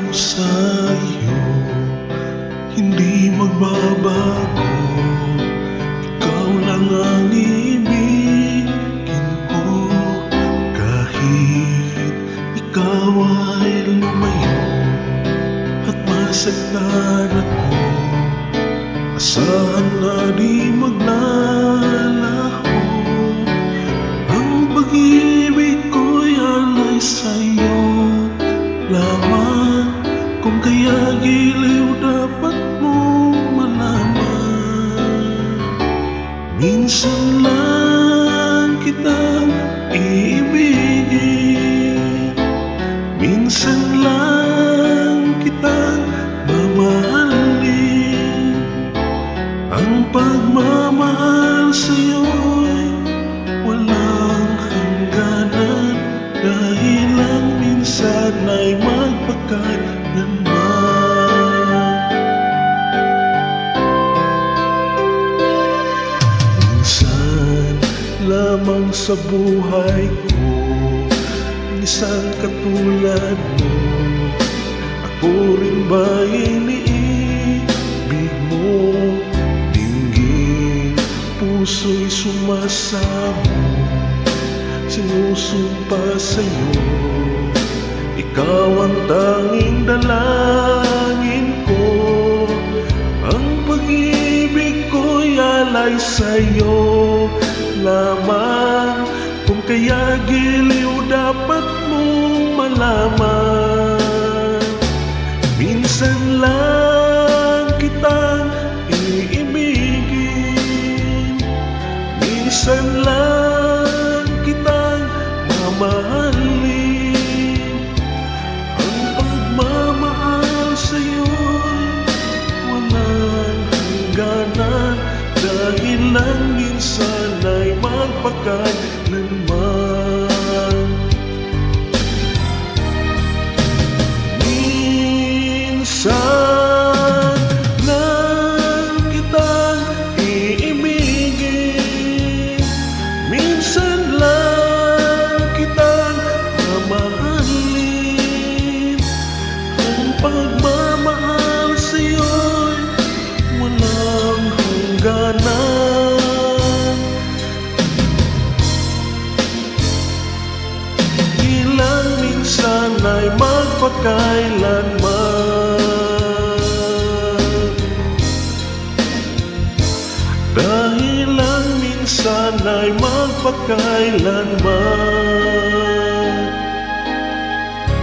sa'yo, hindi magbabago. Ikaw lang ang ibigin ko, kahit ikaw ay lumayo at masagtan ako. Asahan na di maglalaho, ang pag-ibig ko'y alay sa'yo lamang. Kung kaya giliw dapat mong malaman, minsan lang kitang iibigin, minsan lang kitang mamahalin. Ang pagmamahal sa'yo'y walang hangganan, dahil lang minsan ay magpakailanman. Minsan lamang sa buhay ko, isang katulad mo. Ako rin ba'y iniibig mo? Dinggin, puso'y sumasamo, sinusumpa sa'yo. Ikaw ang tanging dalangin ko, ang pag-ibig ko'y alay sa'yo lamang. Kung kaya giliw dapat mong malaman, minsan lang kitang iibigin, minsan lang kitang mamahalin. Ang pagmamahal sa'yo'y walang hangganan, dahil lang minsan ay magpakailanman. Minsan lang kitang iibigin, minsan lang kitang mamahalin. Ang pagmamahal sa'yo'y walang hangganan, ilang minsan ay magpakailanman. Dahil lang minsan ay magpakailanman.